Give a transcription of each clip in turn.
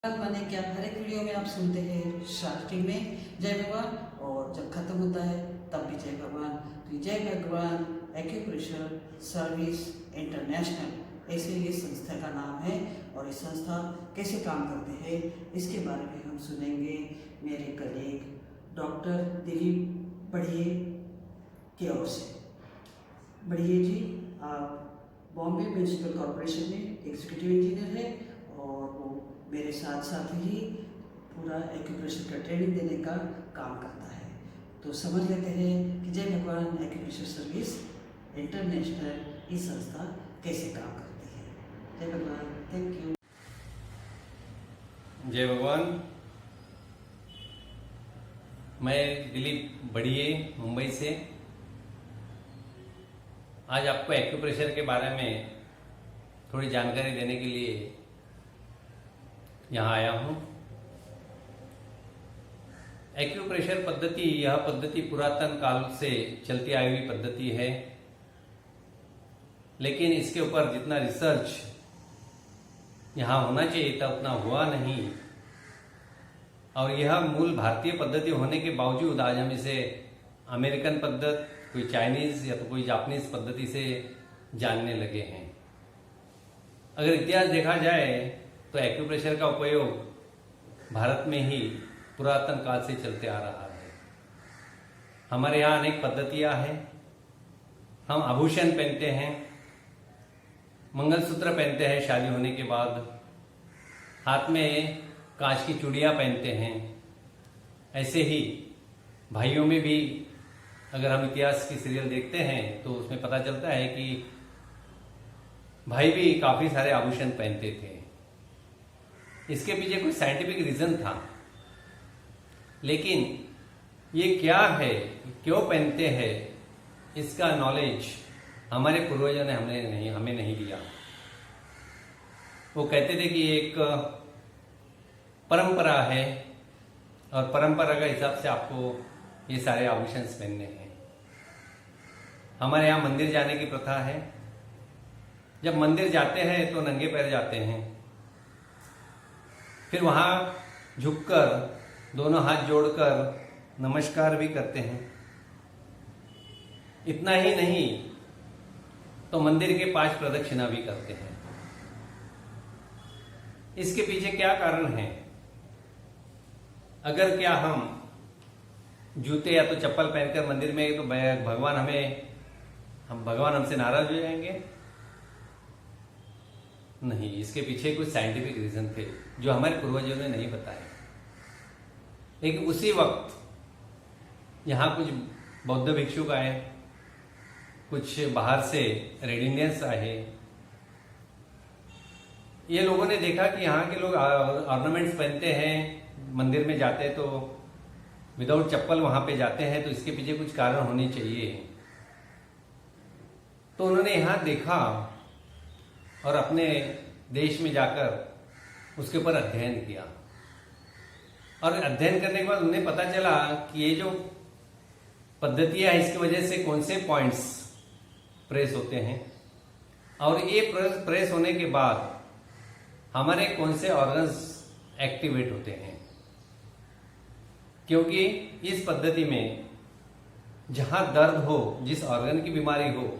मैंने क्या हर एक वीडियो में आप सुनते हैं स्टार्टिंग में जय भगवान और जब खत्म होता है तब भी जय भगवान। तो जय भगवान एक्यूप्रेशर सर्विस इंटरनेशनल ऐसे ये संस्था का नाम है और ये संस्था कैसे काम करते हैं इसके बारे में हम सुनेंगे मेरे कलीग डॉक्टर दिलीप बढ़िए की ओर से। बढ़िए जी, आप बॉम्बे म्यूनिसिपल कॉरपोरेशन में एग्जीक्यूटिव इंजीनियर है और वो मेरे साथ साथ ही पूरा एक्यूप्रेशर का ट्रेनिंग देने का काम करता है। तो समझ लेते हैं कि जय भगवान एक्यूप्रेशर सर्विस इंटरनेशनल ये संस्था कैसे काम करती है। जय भगवान, थैंक यू। जय भगवान। मैं दिलीप बढ़िए मुंबई से आज आपको एक्यूप्रेशर के बारे में थोड़ी जानकारी देने के लिए यहाँ आया हूँ। एक्यूप्रेशर पद्धति, यह पद्धति पुरातन काल से चलती आई हुई पद्धति है, लेकिन इसके ऊपर जितना रिसर्च यहाँ होना चाहिए था उतना हुआ नहीं और यह मूल भारतीय पद्धति होने के बावजूद आज हम इसे अमेरिकन पद्धति, कोई चाइनीज या तो कोई जापानीज पद्धति से जानने लगे हैं। अगर इतिहास देखा जाए तो एक्यूप्रेशर का उपयोग भारत में ही पुरातन काल से चलते आ रहा है। हमारे यहाँ अनेक पद्धतियां हैं। हम आभूषण पहनते हैं, मंगलसूत्र पहनते हैं शादी होने के बाद, हाथ में कांच की चूड़ियां पहनते हैं। ऐसे ही भाइयों में भी अगर हम इतिहास की सीरियल देखते हैं तो उसमें पता चलता है कि भाई भी काफी सारे आभूषण पहनते थे। इसके पीछे कोई साइंटिफिक रीजन था, लेकिन ये क्या है, क्यों पहनते हैं, इसका नॉलेज हमारे पूर्वजों ने हमें नहीं दिया। वो कहते थे कि एक परंपरा है और परंपरा के हिसाब से आपको ये सारे आभूषण पहनने हैं। हमारे यहाँ मंदिर जाने की प्रथा है। जब मंदिर जाते हैं तो नंगे पैर जाते हैं, फिर वहां झुककर दोनों हाथ जोड़कर नमस्कार भी करते हैं। इतना ही नहीं तो मंदिर के 5 प्रदक्षिणा भी करते हैं। इसके पीछे क्या कारण है? अगर क्या हम जूते या तो चप्पल पहनकर मंदिर में तो भगवान हमसे नाराज हो जाएंगे? नहीं, इसके पीछे कुछ साइंटिफिक रीजन थे जो हमारे पूर्वजों ने नहीं बताए। लेकिन उसी वक्त यहाँ कुछ बौद्ध भिक्षुक आए, कुछ बाहर से रेड इंडियंस आए। ये लोगों ने देखा कि यहाँ के लोग ऑर्नामेंट्स पहनते हैं, मंदिर में जाते हैं तो विदाउट चप्पल वहां पे जाते हैं, तो इसके पीछे कुछ कारण होने चाहिए। तो उन्होंने यहाँ देखा और अपने देश में जाकर उसके ऊपर अध्ययन किया और अध्ययन करने के बाद उन्हें पता चला कि ये जो पद्धतियां है इसकी वजह से कौन से पॉइंट्स प्रेस होते हैं और ये प्रेस होने के बाद हमारे कौन से ऑर्गन्स एक्टिवेट होते हैं। क्योंकि इस पद्धति में जहां दर्द हो, जिस ऑर्गन की बीमारी हो,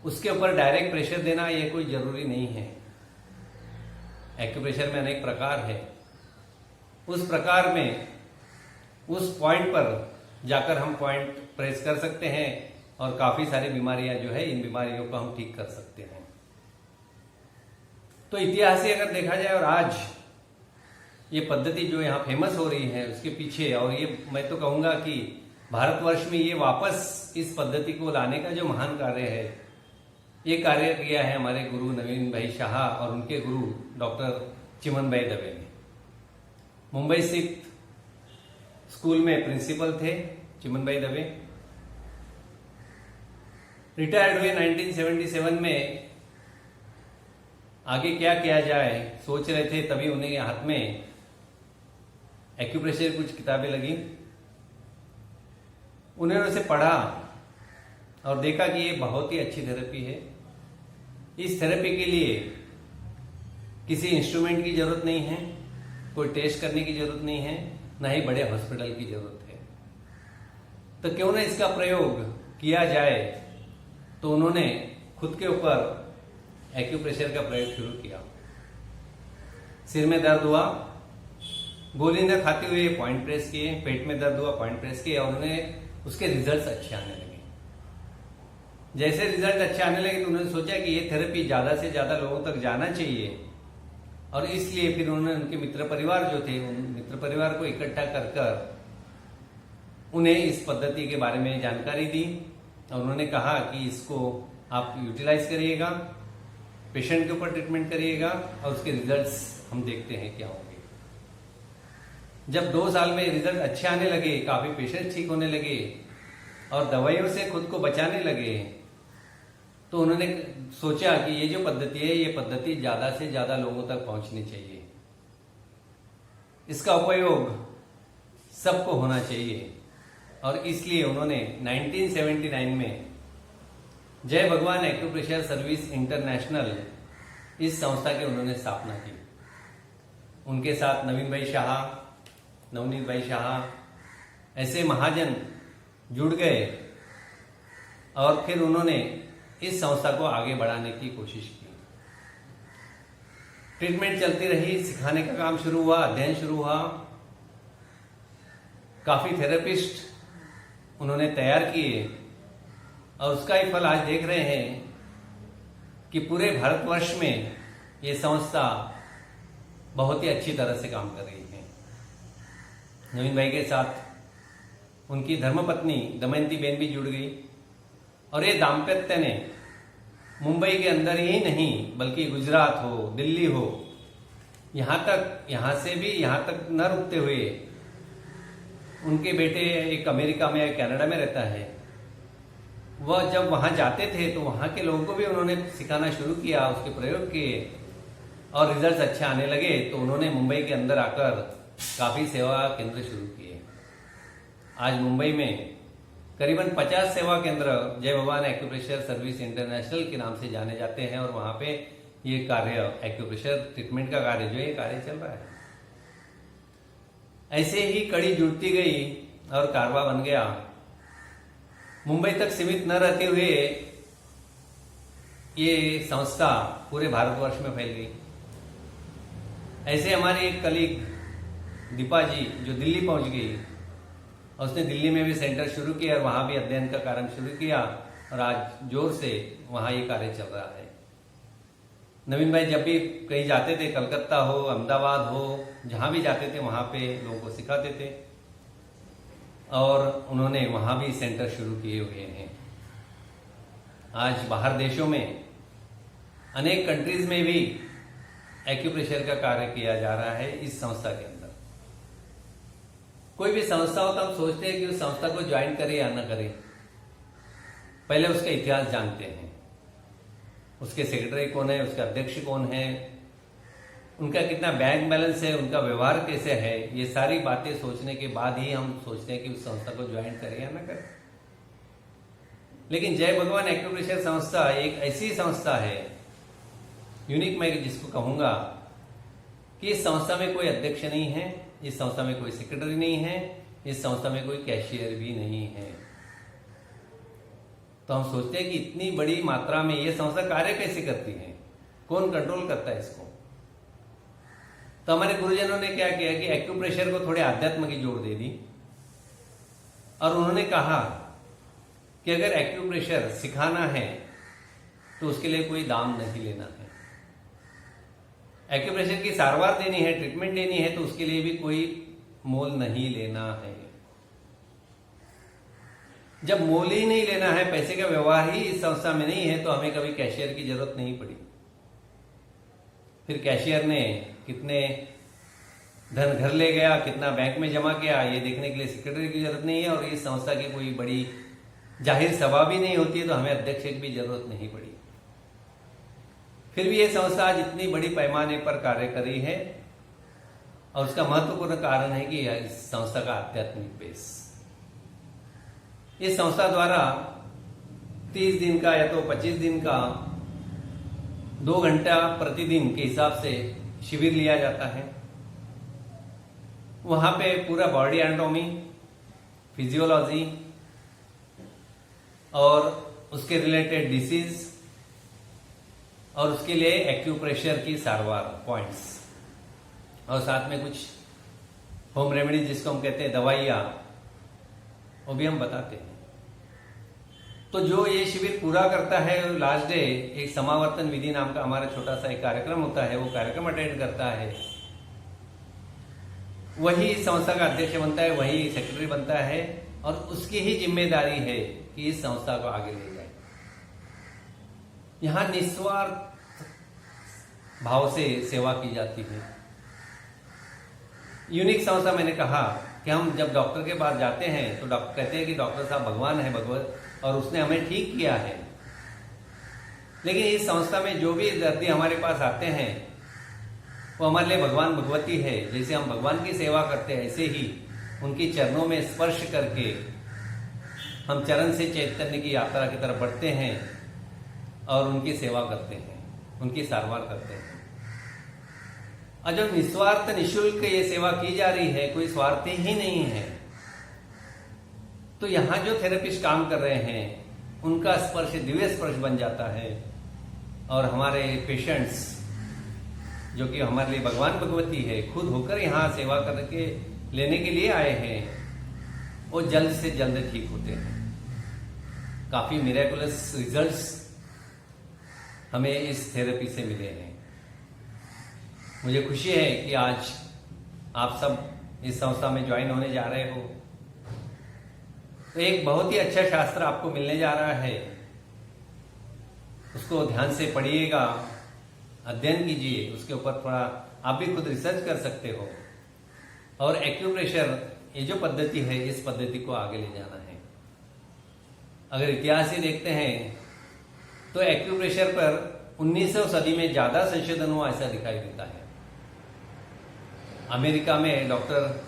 उसके ऊपर डायरेक्ट प्रेशर देना यह कोई जरूरी नहीं है। एक्यूप्रेशर में अनेक प्रकार है। उस प्रकार में उस पॉइंट पर जाकर हम पॉइंट प्रेस कर सकते हैं और काफी सारी बीमारियां जो है, इन बीमारियों को हम ठीक कर सकते हैं। तो इतिहास से अगर देखा जाए और आज ये पद्धति जो यहाँ फेमस हो रही है उसके पीछे, और ये मैं तो कहूंगा कि भारतवर्ष में ये वापस इस पद्धति को लाने का जो महान कार्य है, ये कार्य किया है हमारे गुरु नवीन भाई शाह और उनके गुरु डॉक्टर चिमन भाई दवे ने। मुंबई स्थित स्कूल में प्रिंसिपल थे चिमन भाई दवे। रिटायर्ड हुए 1977 में। आगे क्या किया जाए सोच रहे थे, तभी उन्हें हाथ में एक्यूप्रेशर कुछ किताबें लगी। उन्होंने उसे पढ़ा और देखा कि ये बहुत ही अच्छी थेरेपी है। इस थेरेपी के लिए किसी इंस्ट्रूमेंट की जरूरत नहीं है, कोई टेस्ट करने की जरूरत नहीं है, ना ही बड़े हॉस्पिटल की जरूरत है। तो क्यों ना इसका प्रयोग किया जाए। तो उन्होंने खुद के ऊपर एक्यूप्रेशर का प्रयोग शुरू किया। सिर में दर्द हुआ, गोली न खाते हुए पॉइंट प्रेस किए, पेट में दर्द हुआ पॉइंट प्रेस किए और उन्हें उसके रिजल्ट्स अच्छे आने लगे। जैसे रिजल्ट अच्छे आने लगे तो उन्होंने सोचा कि ये थेरेपी ज्यादा से ज्यादा लोगों तक जाना चाहिए और इसलिए फिर उन्होंने उनके मित्र परिवार जो थे उन मित्र परिवार को इकट्ठा कर उन्हें इस पद्धति के बारे में जानकारी दी और उन्होंने कहा कि इसको आप यूटिलाइज करिएगा, पेशेंट के ऊपर ट्रीटमेंट करिएगा और उसके रिजल्ट्स हम देखते हैं क्या होंगे। जब 2 साल में रिजल्ट अच्छे आने लगे, काफी पेशेंट ठीक होने लगे और दवाइयों से खुद को बचाने लगे, तो उन्होंने सोचा कि ये जो पद्धति है ये पद्धति ज्यादा से ज्यादा लोगों तक पहुंचनी चाहिए, इसका उपयोग सबको होना चाहिए। और इसलिए उन्होंने 1979 में जय भगवान एक्यूप्रेशर सर्विस इंटरनेशनल इस संस्था की उन्होंने स्थापना की। उनके साथ नवनीत भाई शाह ऐसे महाजन जुड़ गए और फिर उन्होंने इस संस्था को आगे बढ़ाने की कोशिश की। ट्रीटमेंट चलती रही, सिखाने का काम शुरू हुआ, अध्ययन शुरू हुआ, काफी थेरेपिस्ट उन्होंने तैयार किए और उसका ही फल आज देख रहे हैं कि पूरे भारतवर्ष में ये संस्था बहुत ही अच्छी तरह से काम कर रही है। नवीन भाई के साथ उनकी धर्मपत्नी दमयंती बेन भी जुड़ गई और ये दाम्पत्य ने मुंबई के अंदर ही नहीं बल्कि गुजरात हो, दिल्ली हो, यहां तक न रुकते हुए उनके बेटे एक अमेरिका में कनाडा में रहता है, वह जब वहां जाते थे तो वहां के लोगों को भी उन्होंने सिखाना शुरू किया, उसके प्रयोग किए और रिजल्ट्स अच्छे आने लगे। तो उन्होंने मुंबई के अंदर आकर काफी सेवा केंद्र शुरू किए। आज मुंबई में करीबन 50 सेवा केंद्र जय भगवान एक्यूप्रेशर सर्विस इंटरनेशनल के नाम से जाने जाते हैं और वहां पे ये कार्य एक्यूप्रेशर ट्रीटमेंट का कार्य जो है कार्य चल रहा है। ऐसे ही कड़ी जुड़ती गई और कारवा बन गया। मुंबई तक सीमित न रहते हुए ये संस्था पूरे भारतवर्ष में फैल गई। ऐसे हमारी एक कलीग दीपा जी जो दिल्ली पहुंच गई और उसने दिल्ली में भी सेंटर शुरू किया और वहां भी अध्ययन का कार्य शुरू किया और आज जोर से वहां ये कार्य चल रहा है। नवीन भाई जब भी कहीं जाते थे, कलकत्ता हो, अहमदाबाद हो, जहां भी जाते थे वहां पे लोगों को सिखाते थे और उन्होंने वहां भी सेंटर शुरू किए हुए हैं। आज बाहर देशों में अनेक कंट्रीज में भी एक्यूप्रेशर का कार्य किया जा रहा है इस संस्था के अंदर। कोई भी संस्था हो तो हम सोचते हैं कि उस संस्था को ज्वाइन करें या न करें, पहले उसका इतिहास जानते हैं, उसके सेक्रेटरी कौन है, उसके अध्यक्ष कौन है, उनका कितना बैंक बैलेंस है, उनका व्यवहार कैसे है, ये सारी बातें सोचने के बाद ही हम सोचते हैं कि उस संस्था को ज्वाइन करें या न करें। लेकिन जय भगवान एक्यूप्रेशर संस्था एक ऐसी संस्था है, यूनिक मैं जिसको कहूंगा कि इस संस्था में कोई अध्यक्ष नहीं है, इस संस्था में कोई सेक्रेटरी नहीं है, इस संस्था में कोई कैशियर भी नहीं है। तो हम सोचते हैं कि इतनी बड़ी मात्रा में यह संस्था कार्य कैसे करती है, कौन कंट्रोल करता है इसको। तो हमारे गुरुजनों ने क्या किया कि एक्यूप्रेशर को थोड़े आध्यात्म की जोड़ दे दी और उन्होंने कहा कि अगर एक्यूप्रेशर सिखाना है तो उसके लिए कोई दाम नहीं लेना है। एक्यूप्रेशर की सारवार देनी है, ट्रीटमेंट देनी है तो उसके लिए भी कोई मोल नहीं लेना है। जब मोल ही नहीं लेना है, पैसे का व्यवहार ही इस संस्था में नहीं है, तो हमें कभी कैशियर की जरूरत नहीं पड़ी। फिर कैशियर ने कितने धन घर ले गया, कितना बैंक में जमा किया, ये देखने के लिए सेक्रेटरी की जरूरत नहीं है और इस संस्था की कोई बड़ी जाहिर सभा भी नहीं होती है तो हमें अध्यक्ष की भी जरूरत नहीं पड़ी। फिर भी ये संस्था आज इतनी बड़ी पैमाने पर कार्य कर रही है और उसका महत्वपूर्ण कारण है कि इस संस्था का आध्यात्मिक बेस। इस संस्था द्वारा 30 दिन का या तो 25 दिन का 2 घंटा प्रतिदिन के हिसाब से शिविर लिया जाता है वहाँ पे पूरा बॉडी एनाटॉमी, फिजियोलॉजी और उसके रिलेटेड डिसीज और उसके लिए एक्यूप्रेशर की सारवार पॉइंट्स और साथ में कुछ होम रेमेडी जिसको हम कहते हैं दवाइयाँ, वो भी हम बताते हैं। तो जो ये शिविर पूरा करता है, लास्ट डे एक समावर्तन विधि नाम का हमारा छोटा सा एक कार्यक्रम होता है, वो कार्यक्रम अटेंड करता है, वही संस्था का अध्यक्ष बनता है, वही सेक्रेटरी बनता है और उसकी ही जिम्मेदारी है कि इस संस्था को आगे ले जाए। यहां निस्वार्थ भाव से सेवा की जाती है। यूनिक संस्था, मैंने कहा कि हम जब डॉक्टर के पास जाते हैं तो डॉक्टर कहते हैं कि डॉक्टर साहब भगवान है, भगवत, और उसने हमें ठीक किया है। लेकिन इस संस्था में जो भी दर्दी हमारे पास आते हैं वो हमारे लिए भगवान भगवती है। जैसे हम भगवान की सेवा करते हैं, ऐसे ही उनके चरणों में स्पर्श करके हम चरण से चैतन्य की यात्रा की तरफ बढ़ते हैं और उनकी सेवा करते हैं, उनकी सारवार करते हैं। और जब निस्वार्थ निशुल्क ये सेवा की जा रही है, कोई स्वार्थ ही नहीं है, तो यहां जो थेरेपिस्ट काम कर रहे हैं उनका स्पर्श दिव्य स्पर्श बन जाता है और हमारे पेशेंट्स जो कि हमारे लिए भगवान भगवती है, खुद होकर यहाँ सेवा करके लेने के लिए आए हैं, वो जल्द से जल्द ठीक होते हैं। काफी मिरेकुलस रिजल्ट्स हमें इस थेरेपी से मिले हैं। मुझे खुशी है कि आज आप सब इस संस्था में ज्वाइन होने जा रहे हो। तो एक बहुत ही अच्छा शास्त्र आपको मिलने जा रहा है, उसको ध्यान से पढ़िएगा, अध्ययन कीजिए, उसके ऊपर थोड़ा आप भी खुद रिसर्च कर सकते हो। और एक्यूप्रेशर ये जो पद्धति है, इस पद्धति को आगे ले जाना है। अगर इतिहास ही देखते हैं तो एक्यूप्रेशर पर 19वीं सदी में ज्यादा संशोधन हुआ ऐसा दिखाई देता है। अमेरिका में डॉक्टर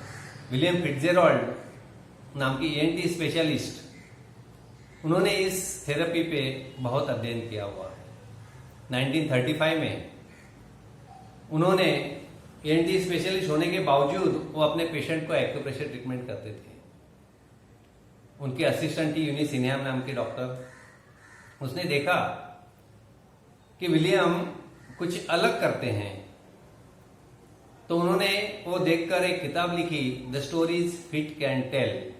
विलियम फिट्जजेराल्ड नाम की ENT स्पेशलिस्ट, उन्होंने इस थेरेपी पे बहुत अध्ययन किया हुआ है। 1935 में उन्होंने ENT स्पेशलिस्ट होने के बावजूद वो अपने पेशेंट को एक्यूप्रेशर ट्रीटमेंट करते थे। उनके असिस्टेंट थी यूनी सिन्हा नाम की डॉक्टर, उसने देखा कि विलियम कुछ अलग करते हैं, तो उन्होंने वो देखकर एक किताब लिखी, the stories feet can tell,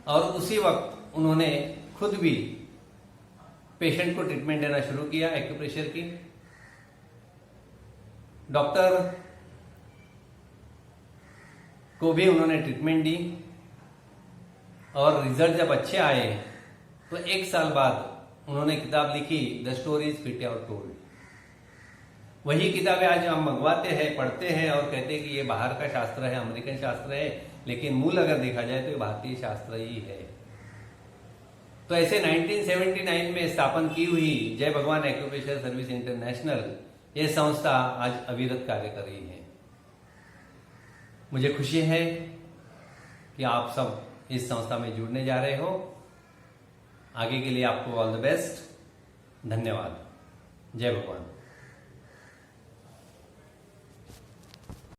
और उसी वक्त उन्होंने खुद भी पेशेंट को ट्रीटमेंट देना शुरू किया एक्यूप्रेशर की। डॉक्टर को भी उन्होंने ट्रीटमेंट दी और रिजल्ट जब अच्छे आए तो 1 साल बाद उन्होंने किताब लिखी, द स्टोरीज फिट और टोल्ड। वही किताबें आज हम मंगवाते हैं, पढ़ते हैं और कहते हैं कि ये बाहर का शास्त्र है, अमेरिकन शास्त्र है, लेकिन मूल अगर देखा जाए तो ये भारतीय शास्त्र ही है। तो ऐसे 1979 में स्थापन की हुई जय भगवान एक्यूप्रेशर सर्विस इंटरनेशनल, ये संस्था आज अविरत कार्य कर रही है। मुझे खुशी है कि आप सब इस संस्था में जुड़ने जा रहे हो। आगे के लिए आपको ऑल द बेस्ट। धन्यवाद। जय भगवान।